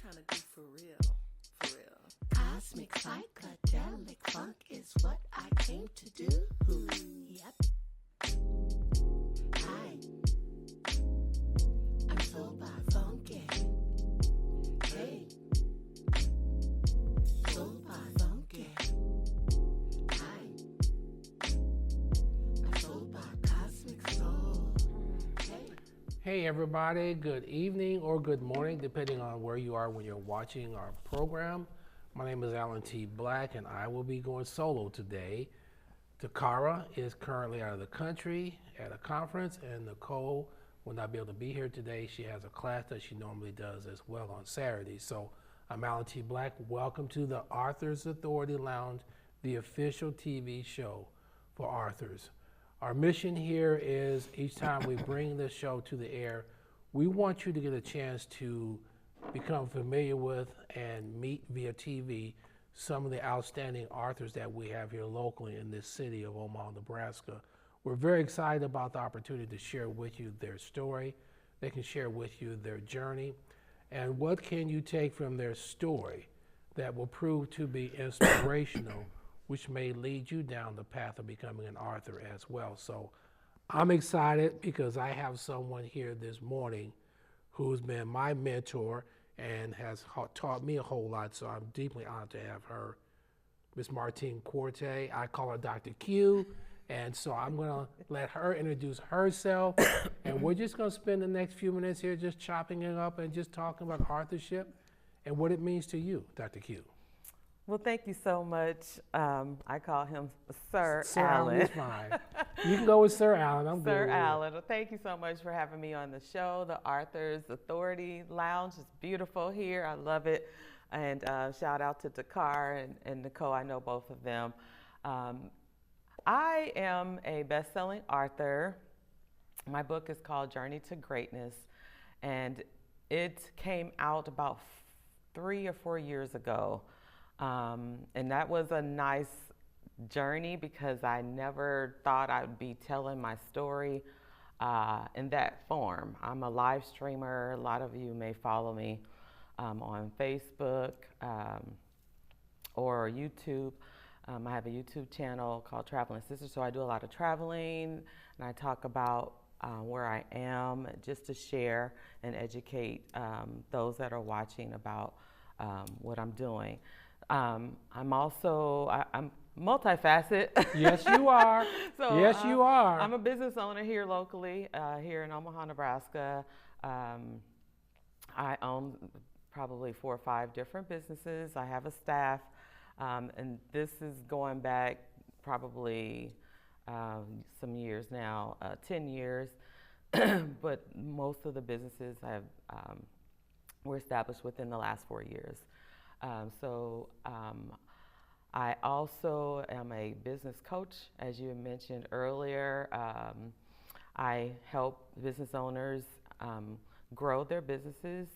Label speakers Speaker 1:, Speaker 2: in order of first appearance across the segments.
Speaker 1: kind of do for real.
Speaker 2: Cosmic, psychedelic funk is what I came to do. Yep. Hi. I'm soul by funky. Hey. Soul by funky. Hi. I'm soul by cosmic soul. Hey.
Speaker 3: Hey everybody, good evening or good morning, depending on where you are when you're watching our program. My name is Alan T. Black and I will be going solo today. Takara is currently out of the country at a conference, and Nicole will not be able to be here today. She has a class that she normally does as well on Saturdays. So I'm Alan T. Black. Welcome to the Arthur's Authority Lounge, the official TV show for Arthur's. Our mission here is each time we bring this show to the air, we want you to get a chance to become familiar with and meet via TV some of the outstanding authors that we have here locally in this city of Omaha, Nebraska. We're very excited about the opportunity to share with you their story. They can share with you their journey. And what can you take from their story that will prove to be inspirational, which may lead you down the path of becoming an author as well. So I'm excited because I have someone here this morning who's been my mentor and has taught me a whole lot, so I'm deeply honored to have her, Miss Martine Quartey. I call her Dr. Q, and so I'm gonna let her introduce herself, and we're just gonna spend the next few minutes here just chopping it up and just talking about authorship and what it means to you, Dr. Q.
Speaker 4: Well, thank you so much. I call him Sir
Speaker 3: Alan.
Speaker 4: Alan.
Speaker 3: Is fine. You can go with Sir Alan. I'm good.
Speaker 4: Sir Alan. Well, thank you so much for having me on the show. The Arthur's Authority Lounge is beautiful here. I love it. And shout out to Dakar and Nicole. I know both of them. I am a best-selling author. My book is called Journey to Greatness, and it came out about 3 or 4 years ago. And that was a nice journey because I never thought I'd be telling my story in that form. I'm a live streamer. A lot of you may follow me on Facebook or YouTube. I have a YouTube channel called Traveling Sisters, so I do a lot of traveling, and I talk about where I am just to share and educate those that are watching about what I'm doing. I'm multifaceted.
Speaker 3: Yes, you are.
Speaker 4: So,
Speaker 3: yes, you are.
Speaker 4: I'm a business owner here locally, here in Omaha, Nebraska. I own probably 4 or 5 different businesses. I have a staff, and this is going back probably some years now, 10 years. But most of the businesses were established within the last 4 years. I also am a business coach, as you mentioned earlier. I help business owners grow their businesses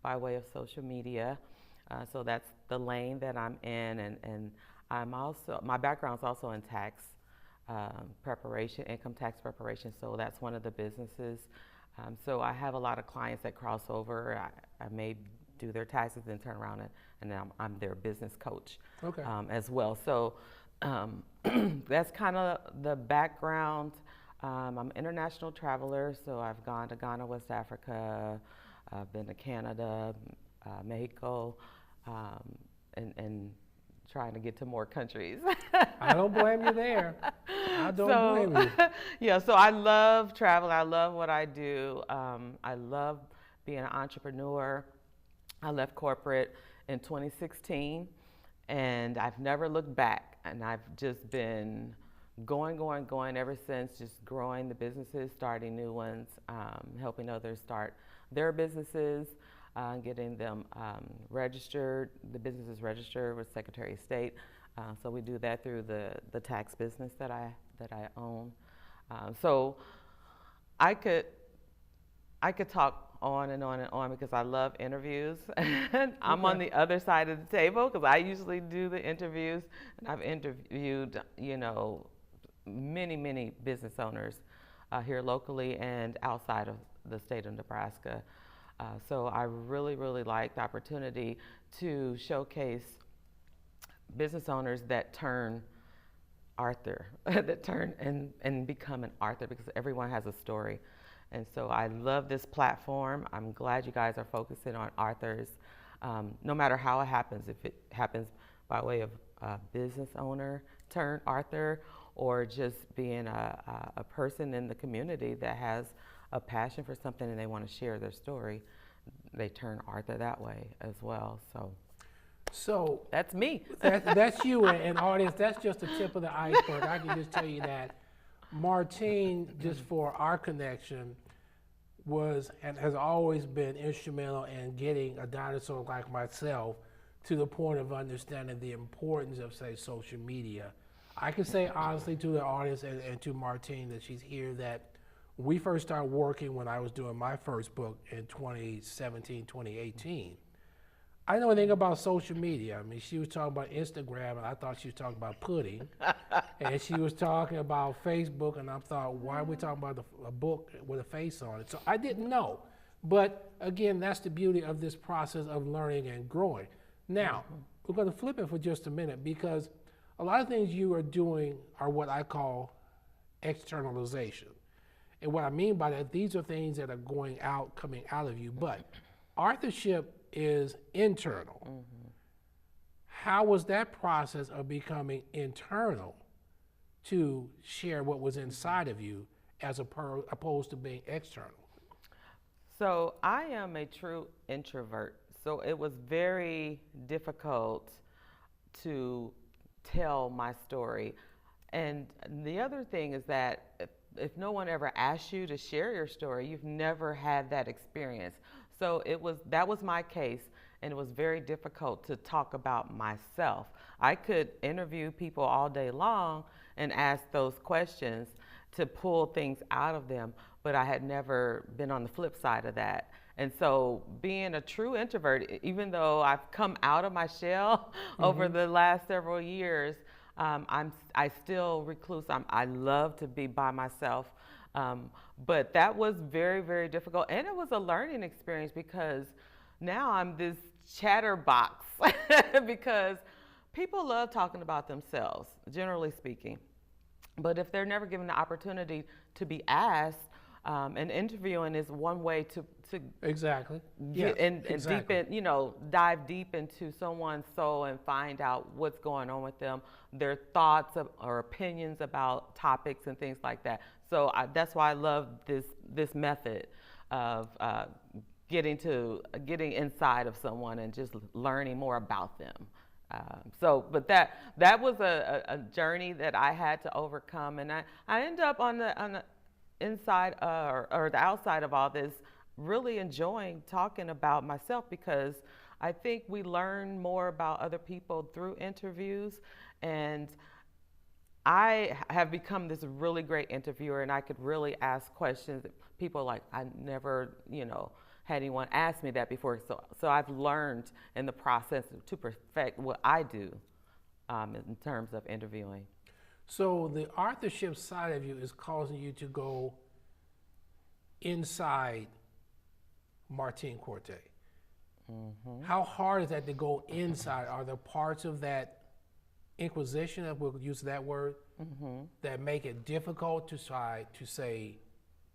Speaker 4: by way of social media. So that's the lane that I'm in, and I'm also, my background is also in tax preparation, income tax preparation. So that's one of the businesses. So I have a lot of clients that cross over. I may do their taxes and turn around and I'm their business coach as well. So that's kind of the background. I'm an international traveler, so I've gone to Ghana, West Africa, I've been to Canada, Mexico, and trying to get to more countries.
Speaker 3: I don't blame you there. I don't blame you.
Speaker 4: Yeah, so I love traveling. I love what I do. I love being an entrepreneur. I left corporate in 2016, and I've never looked back, and I've just been going ever since, just growing the businesses, starting new ones, helping others start their businesses, getting them registered, the businesses registered with Secretary of State. So we do that through the tax business that I own. So I could talk on and on and on because I love interviews. I'm on the other side of the table because I usually do the interviews, and I've interviewed, many business owners here locally and outside of the state of Nebraska. So I really, really like the opportunity to showcase business owners that turn author, that turn and become an author, because everyone has a story. And so I love this platform. I'm glad you guys are focusing on authors, no matter how it happens, if it happens by way of business owner turned author, or just being a person in the community that has a passion for something and they want to share their story, they turn author that way as well. So that's me.
Speaker 3: That's you, and audience, that's just the tip of the iceberg. I can just tell you that Martine, just for our connection, was and has always been instrumental in getting a dinosaur like myself to the point of understanding the importance of, say, social media. I can say honestly to the audience and to Martine that she's here that we first started working when I was doing my first book in 2017, 2018. I didn't know anything about social media. I mean, she was talking about Instagram, and I thought she was talking about pudding. And she was talking about Facebook, and I thought, why are we talking about a book with a face on it? So I didn't know. But again, that's the beauty of this process of learning and growing. Now, we're going to flip it for just a minute, because a lot of things you are doing are what I call externalization. And what I mean by that, these are things that are going out, coming out of you. But authorship is internal. Mm-hmm. How was that process of becoming internal to share what was inside of you as opposed to being external?
Speaker 4: So I am a true introvert. So it was very difficult to tell my story. And the other thing is that if no one ever asked you to share your story, you've never had that experience. So that was my case, and it was very difficult to talk about myself. I could interview people all day long and ask those questions to pull things out of them, but I had never been on the flip side of that. And so being a true introvert, even though I've come out of my shell over the last several years, I still recluse. I love to be by myself. But that was very, very difficult. And it was a learning experience, because now I'm this chatterbox because people love talking about themselves, generally speaking. But if they're never given the opportunity to be asked, and interviewing is one way to
Speaker 3: exactly
Speaker 4: get
Speaker 3: exactly.
Speaker 4: deep in, dive deep into someone's soul and find out what's going on with them, their thoughts or opinions about topics and things like that. So that's why I love this method of getting inside of someone and just learning more about them. But that was a journey that I had to overcome, and I ended up on the inside or the outside of all this, really enjoying talking about myself, because I think we learn more about other people through interviews, and I have become this really great interviewer, and I could really ask questions that people like, I never, had anyone ask me that before. So I've learned in the process to perfect what I do in terms of interviewing.
Speaker 3: So the authorship side of you is causing you to go inside Martine Quartey. Mm-hmm. How hard is that to go inside? Are there parts of that inquisition, if we'll use that word, that make it difficult to try to say,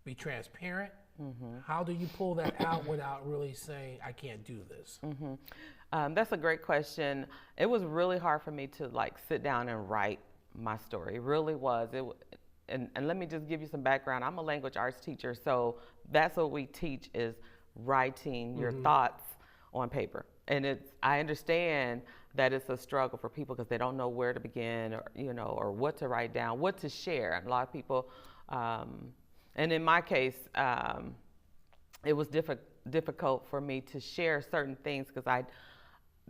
Speaker 3: be transparent? Mm-hmm. How do you pull that out without really saying, I can't do this?
Speaker 4: Mm-hmm. That's a great question. It was really hard for me to sit down and write my story. It really was. And let me just give you some background. I'm a language arts teacher, so that's what we teach is writing your thoughts on paper. And I understand that it's a struggle for people because they don't know where to begin, or what to write down, what to share. And a lot of people, and in my case, it was difficult for me to share certain things because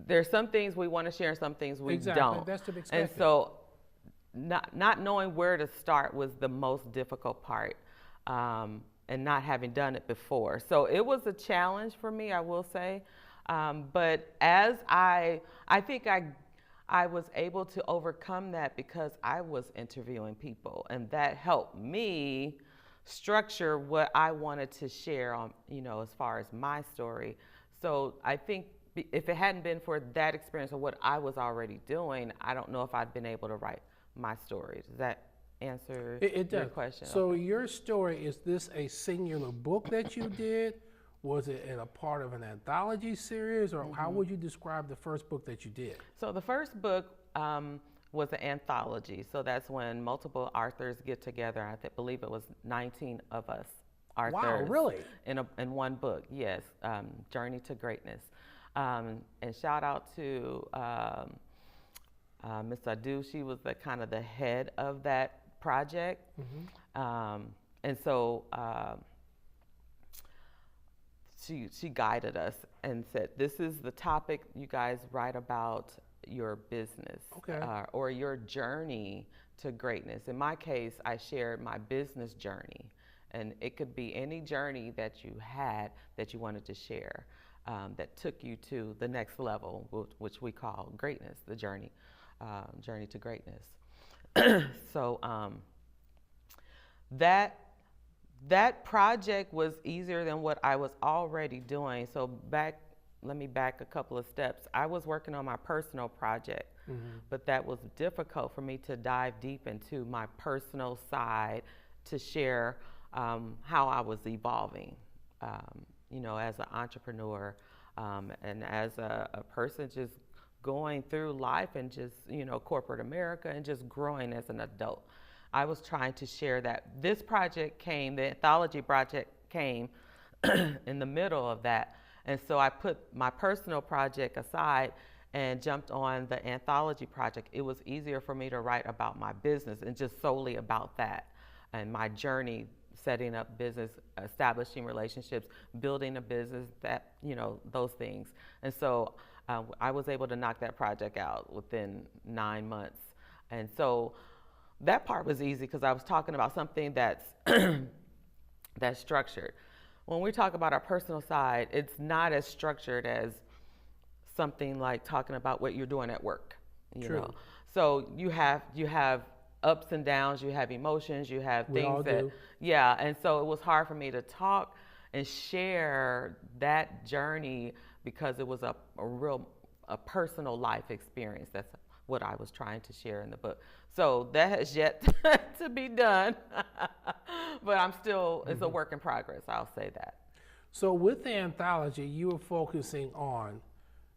Speaker 4: there's some things we want to share and some things we don't.
Speaker 3: That's to be expected.
Speaker 4: And so not knowing where to start was the most difficult part, and not having done it before. So it was a challenge for me, I will say. But as I think I was able to overcome that because I was interviewing people, and that helped me structure what I wanted to share on, as far as my story. So I think if it hadn't been for that experience of what I was already doing, I don't know if I'd been able to write my story. Does that answer
Speaker 3: It
Speaker 4: your
Speaker 3: does.
Speaker 4: question?
Speaker 3: So your story, is this a singular book that you did? Was it in a part of an anthology series, or how would you describe the first book that you did?
Speaker 4: So the first book was an anthology. So that's when multiple authors get together. I believe it was 19 of us authors.
Speaker 3: Wow, really?
Speaker 4: In one book, yes. Journey to Greatness. And shout out to Miss Adu. She was the head of that project. And so she guided us and said, this is the topic you guys write about your business,
Speaker 3: Okay.
Speaker 4: Or your journey to greatness. In my case, I shared my business journey, and it could be any journey that you had that you wanted to share, that took you to the next level, which we call greatness, the journey to greatness. So that project was easier than what I was already doing. So let me back a couple of steps. I was working on my personal project, but that was difficult for me to dive deep into my personal side to share how I was evolving, as an entrepreneur, and as a person just going through life and just, corporate America and just growing as an adult. I was trying to share that. This project came, the anthology project came in the middle of that. And so I put my personal project aside and jumped on the anthology project. It was easier for me to write about my business and just solely about that and my journey, setting up business, establishing relationships, building a business, that, those things. And so I was able to knock that project out within 9 months. And so that part was easy because I was talking about something that's that's structured. When we talk about our personal side, it's not as structured as something like talking about what you're doing at work.
Speaker 3: True.
Speaker 4: So you have ups and downs, you have emotions, you have
Speaker 3: We all
Speaker 4: things that
Speaker 3: do.
Speaker 4: Yeah, and so it was hard for me to talk and share that journey because it was a personal life experience. That's what I was trying to share in the book. So that has yet to be done, but I'm still, it's a work in progress, I'll say that.
Speaker 3: So with the anthology, you were focusing on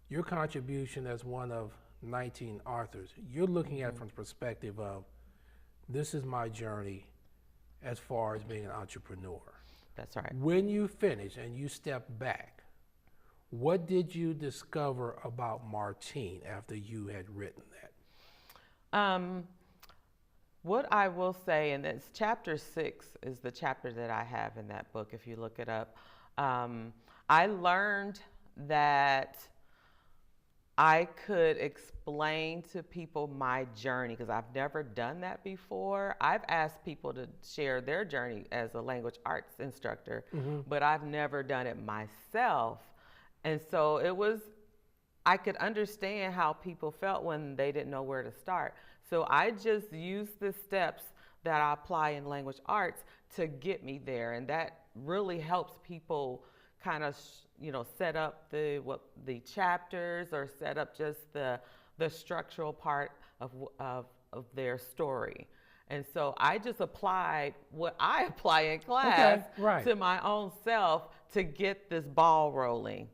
Speaker 3: your contribution as one of 19 authors. You're looking at it from the perspective of, this is my journey as far as being an entrepreneur.
Speaker 4: That's right.
Speaker 3: When you finish and you step back, what did you discover about Martine after you had written that?
Speaker 4: What I will say, and it's chapter 6 is the chapter that I have in that book, if you look it up. I learned that I could explain to people my journey because I've never done that before. I've asked people to share their journey as a language arts instructor, but I've never done it myself. And so I could understand how people felt when they didn't know where to start. So I just used the steps that I apply in language arts to get me there. And that really helps people kind of, set up the chapters or set up just the structural part of their story. And so I just applied what I apply in class to my own self to get this ball rolling.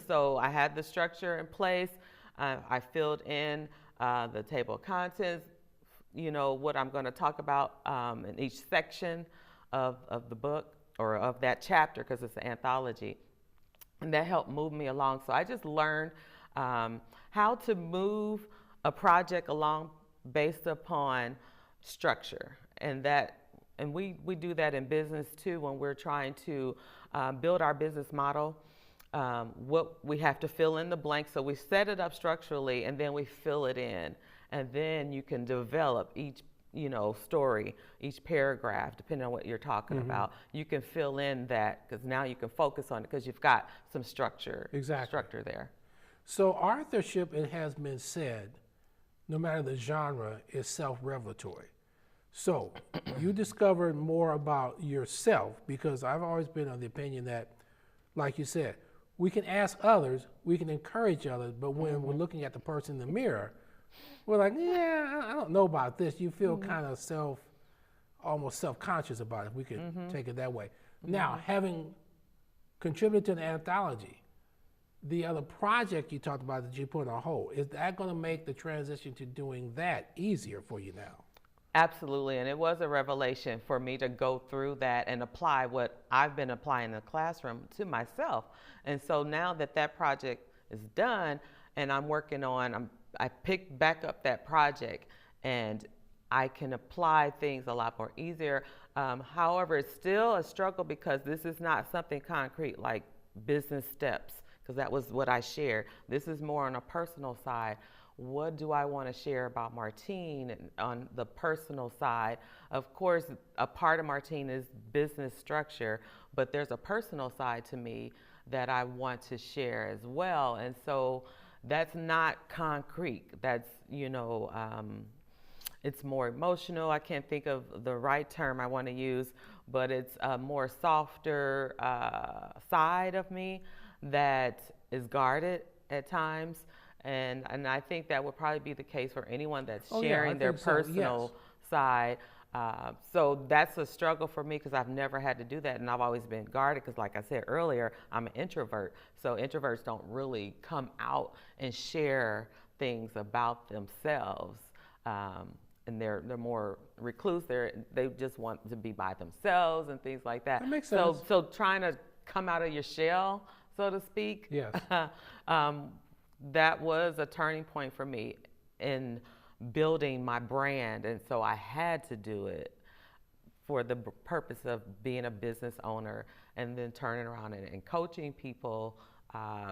Speaker 4: So I had the structure in place. I filled in the table of contents, what I'm going to talk about in each section of the book or of that chapter because it's an anthology. And that helped move me along. So I just learned how to move a project along based upon structure. And we do that in business too when we're trying to build our business model. What we have to fill in the blanks. So we set it up structurally and then we fill it in. And then you can develop each, story, each paragraph, depending on what you're talking about. You can fill in that because now you can focus on it because you've got some structure there.
Speaker 3: So authorship, it has been said, no matter the genre, is self-revelatory. So you discovered more about yourself, because I've always been of the opinion that, like you said, we can ask others, we can encourage others, but when we're looking at the person in the mirror, we're like, yeah, I don't know about this. You feel kind of almost self-conscious about it. We could take it that way. Now, having contributed to the anthology, the other project you talked about that you put on hold, is that going to make the transition to doing that easier for you now?
Speaker 4: Absolutely, and it was a revelation for me to go through that and apply what I've been applying in the classroom to myself. And so now that that project is done and I'm working on, I picked back up that project and I can apply things a lot more easier. However, it's still a struggle because this is not something concrete like business steps, because that was what I shared. This is more on a personal side. What do I want to share about Martine on the personal side? Of course, a part of Martine is business structure, but there's a personal side to me that I want to share as well. And so that's not concrete. That's, it's more emotional. I can't think of the right term I want to use, but it's a more softer side of me that is guarded at times. And I think that would probably be the case for anyone that's sharing their personal side. So that's a struggle for me because I've never had to do that. And I've always been guarded because, like I said earlier, I'm an introvert. So introverts don't really come out and share things about themselves. And they're more recluse. They just want to be by themselves and things like that.
Speaker 3: That makes sense.
Speaker 4: So trying to come out of your shell, so to speak.
Speaker 3: Yes.
Speaker 4: That was a turning point for me in building my brand. And so I had to do it for the purpose of being a business owner and then turning around and coaching people,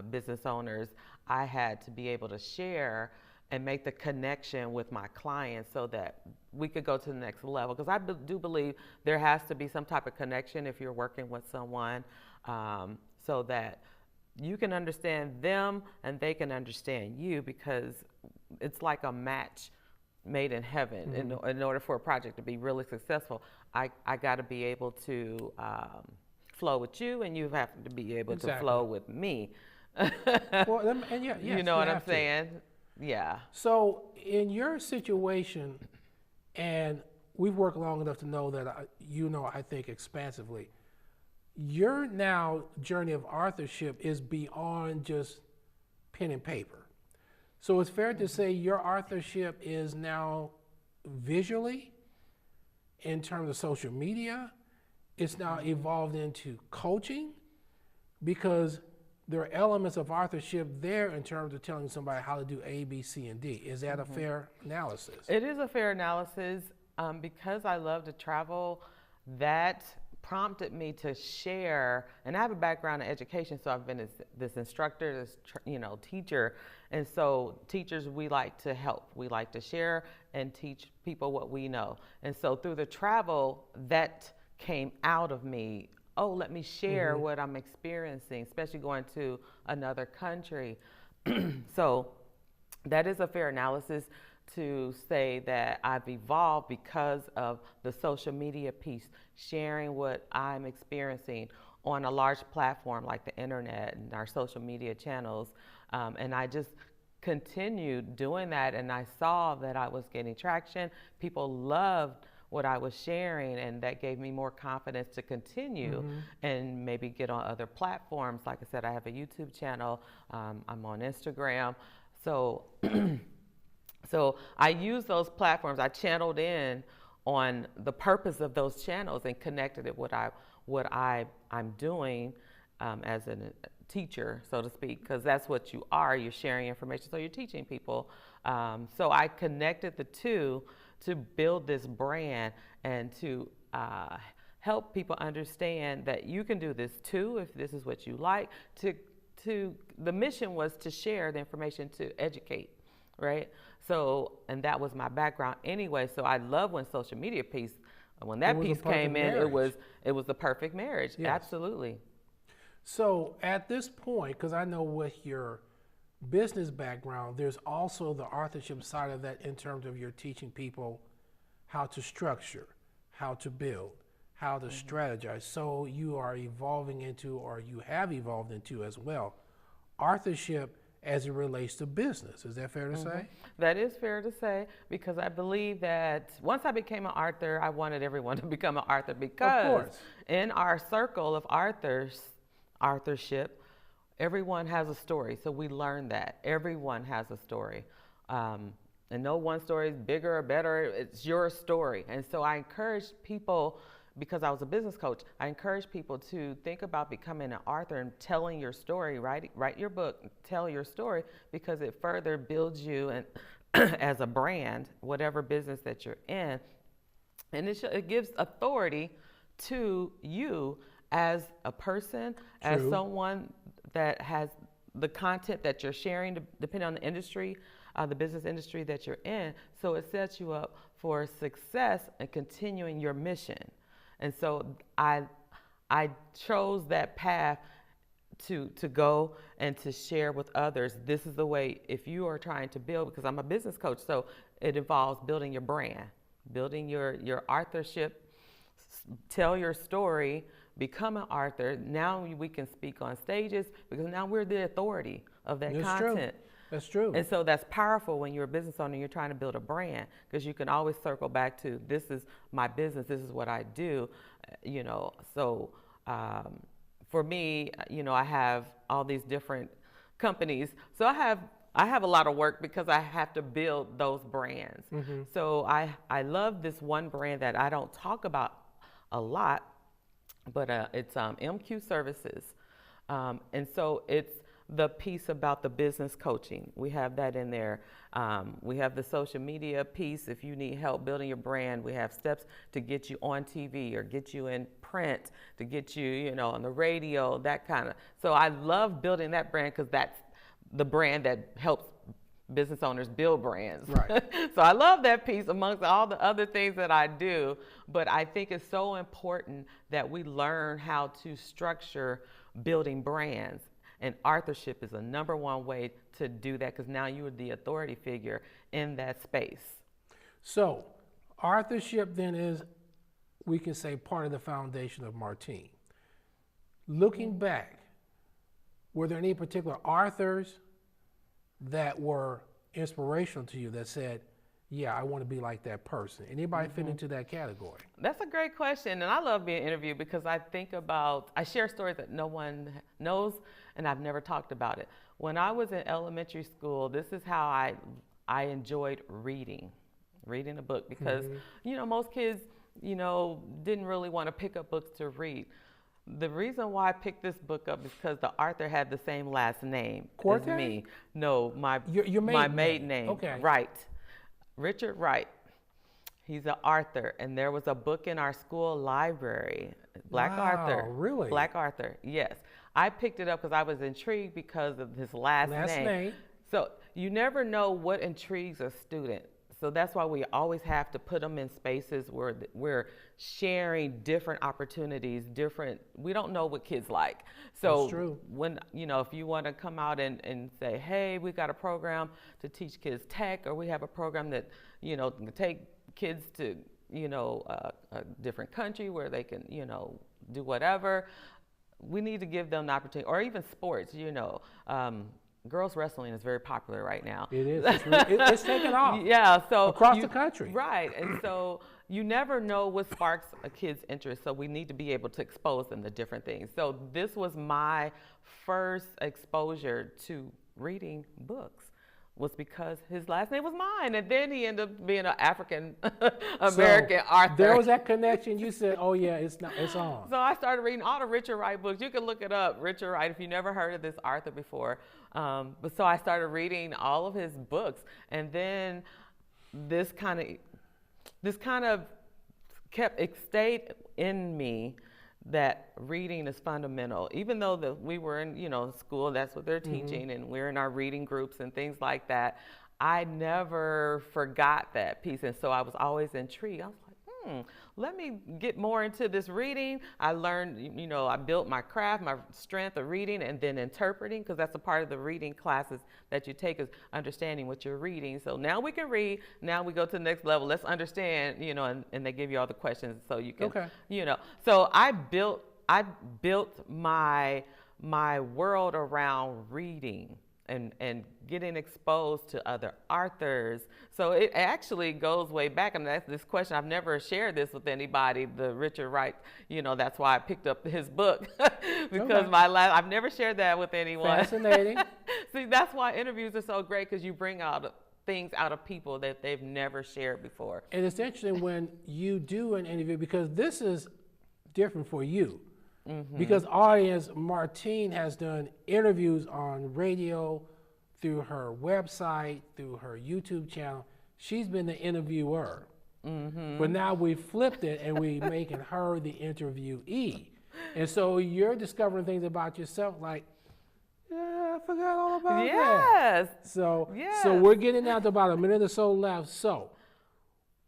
Speaker 4: business owners. I had to be able to share and make the connection with my clients so that we could go to the next level. Because I do believe there has to be some type of connection if you're working with someone, so that you can understand them and they can understand you, because it's like a match made in heaven. Mm-hmm. In order for a project to be really successful, I got to be able to flow with you, and you have to be able to flow with me.
Speaker 3: Well, and yes,
Speaker 4: you know what I'm saying? Yeah.
Speaker 3: So in your situation, and we've worked long enough to know that I think expansively, your now journey of authorship is beyond just pen and paper. So it's fair to say your authorship is now visually, in terms of social media. It's now evolved into coaching, because there are elements of authorship there in terms of telling somebody how to do A, B, C, and D. Is that a fair analysis? It
Speaker 4: is a fair analysis. Because I love to travel, that prompted me to share, and I have a background in education, so I've been this instructor, this teacher, and so teachers, we like to help. We like to share and teach people what we know. And so through the travel, that came out of me. Oh, let me share what I'm experiencing, especially going to another country. So that is a fair analysis to say that I've evolved because of the social media piece, sharing what I'm experiencing on a large platform like the internet and our social media channels. And I just continued doing that, and I saw that I was getting traction. People loved what I was sharing, and that gave me more confidence to continue and maybe get on other platforms. Like I said, I have a YouTube channel. I'm on Instagram. So so I use those platforms. I channeled in on the purpose of those channels and connected it with what I'm doing as a teacher, so to speak, because that's what you are. You're sharing information, so you're teaching people. So I connected the two to build this brand and to help people understand that you can do this too if this is what you like. The mission was to share the information, to educate, right? So, and that was my background anyway. So I love when social media piece, when that piece came in, it was the perfect marriage. Yes. Absolutely.
Speaker 3: So at this point, because I know with your business background, there's also the authorship side of that in terms of you're teaching people how to structure, how to build, how to strategize. So you are evolving into, or you have evolved into as well, authorship as it relates to business. Is that fair to say?
Speaker 4: That is fair to say, because I believe that once I became an author, I wanted everyone to become an author, because in our circle of authorship, everyone has a story. So we learned that everyone has a story. And no one story is bigger or better. It's your story. And so I encourage people, because I was a business coach, I encourage people to think about becoming an author and telling your story. Write your book, tell your story, because it further builds you and as a brand, whatever business that you're in. And it gives authority to you as a person, as someone that has the content that you're sharing, depending on the industry, the business industry that you're in. So it sets you up for success and continuing your mission. And so I chose that path to go and to share with others. This is the way, if you are trying to build, because I'm a business coach, so it involves building your brand, building your authorship, tell your story, become an author. Now we can speak on stages, because now we're the authority of that content.
Speaker 3: That's true.
Speaker 4: And so that's powerful when you're a business owner, you're trying to build a brand, because you can always circle back to, this is my business, this is what I do, So for me, I have all these different companies. So I have a lot of work, because I have to build those brands. So I love this one brand that I don't talk about a lot, but it's MQ Services. And so it's the piece about the business coaching. We have that in there. We have the social media piece. If you need help building your brand, we have steps to get you on TV or get you in print, to get you, on the radio, that kind of. So I love building that brand, because that's the brand that helps business owners build brands.
Speaker 3: Right.
Speaker 4: So I love that piece amongst all the other things that I do. But I think it's so important that we learn how to structure building brands. And authorship is the number one way to do that, because now you are the authority figure in that space.
Speaker 3: So authorship then is, we can say, part of the foundation of Martine. Looking back, were there any particular authors that were inspirational to you that said, yeah, I want to be like that person? Anybody fit into that category?
Speaker 4: That's a great question. And I love being interviewed, because I share stories that no one knows, and I've never talked about it. When I was in elementary school, this is how I enjoyed reading a book, because, most kids, didn't really want to pick up books to read. The reason why I picked this book up is because the author had the same last name
Speaker 3: Quartey?
Speaker 4: as me. No, my maiden name.
Speaker 3: Okay.
Speaker 4: Wright. Richard Wright. He's an author, and there was a book in our school library, Black Arthur.
Speaker 3: Really?
Speaker 4: Black Arthur, yes. I picked it up because I was intrigued because of his last name. So you never know what intrigues a student. So that's why we always have to put them in spaces where we're sharing different opportunities, we don't know what kids like. So
Speaker 3: that's true.
Speaker 4: When, if you want to come out and say, hey, we got a program to teach kids tech, or we have a program that, can take kids to, a different country where they can, do whatever, we need to give them the opportunity. Or even sports, girls wrestling is very popular right now.
Speaker 3: It is. It's taken off.
Speaker 4: Yeah, so
Speaker 3: across the country.
Speaker 4: Right, and so you never know what sparks a kid's interest. So we need to be able to expose them to different things. So this was my first exposure to reading books, was because his last name was mine, and then he ended up being an African American author.
Speaker 3: There was that connection. You said, "Oh yeah, it's on."
Speaker 4: So I started reading all the Richard Wright books. You can look it up, Richard Wright, if you never heard of this author before. But so I started reading all of his books, and then this kind of stayed in me, that reading is fundamental. Even though we were in school, that's what they're teaching, and we're in our reading groups and things like that, I never forgot that piece. And so I was always intrigued. I was let me get more into this reading. I learned, I built my craft, my strength of reading and then interpreting, because that's a part of the reading classes that you take, is understanding what you're reading. So now we can read. Now we go to the next level. Let's understand, and they give you all the questions so you can, So I built my world around reading and getting exposed to other authors. So it actually goes way back. And that's this question. I've never shared this with anybody, the Richard Wright, that's why I picked up his book because I've never shared that with anyone.
Speaker 3: Fascinating.
Speaker 4: See, that's why interviews are so great, because you bring out things out of people that they've never shared before.
Speaker 3: And it's interesting when you do an interview, because this is different for you. Because audience, Martine has done interviews on radio, through her website, through her YouTube channel. She's been the interviewer. But now we flipped it and we making her the interviewee. And so you're discovering things about yourself like, I forgot all about that.
Speaker 4: Yes.
Speaker 3: So we're getting down to about a minute or so left. So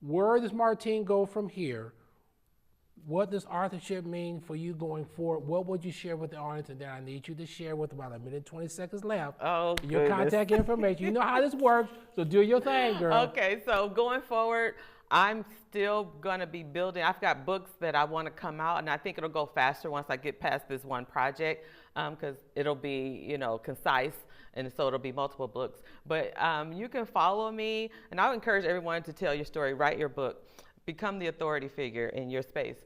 Speaker 3: where does Martine go from here? What does authorship mean for you going forward? What would you share with the audience? And then I need you to share with about a minute and 20 seconds left.
Speaker 4: Oh,
Speaker 3: your contact information. You know how this works, so do your thing, girl.
Speaker 4: Okay, so going forward, I'm still going to be building. I've got books that I want to come out, and I think it'll go faster once I get past this one project, because it'll be, concise, and so it'll be multiple books. But you can follow me, and I would encourage everyone to tell your story, write your book, become the authority figure in your space.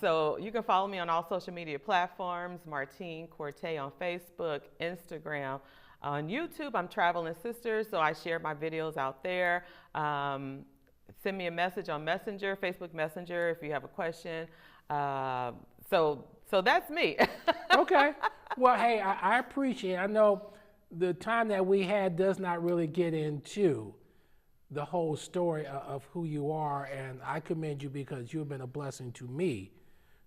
Speaker 4: So you can follow me on all social media platforms, Martine Quartey on Facebook, Instagram. On YouTube, I'm Traveling Sisters, so I share my videos out there. Send me a message on Messenger, Facebook Messenger, if you have a question. So that's me.
Speaker 3: Okay. Well, hey, I appreciate it. I know the time that we had does not really get into the whole story of who you are, and I commend you because you've been a blessing to me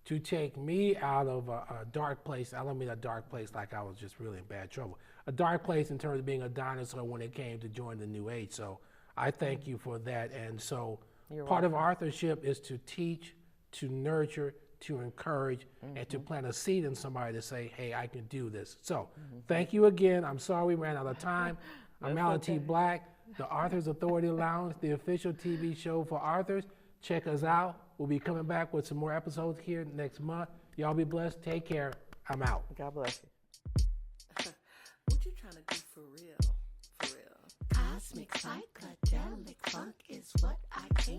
Speaker 3: to take me out of a dark place. I don't mean a dark place like I was just really in bad trouble. A dark place in terms of being a dinosaur when it came to join the new age. So I thank you for that. And so part of authorship is to teach, to nurture, to encourage, and to plant a seed in somebody to say, hey, I can do this. So thank you again. I'm sorry we ran out of time. I'm Alan T. Black, the Authors Authority Lounge, the official TV show for authors. Check us out. We'll be coming back with some more episodes here next month. Y'all be blessed. Take care. I'm out.
Speaker 4: God bless you.
Speaker 1: What you trying to do for real? For real.
Speaker 2: Cosmic psychedelic funk is what I came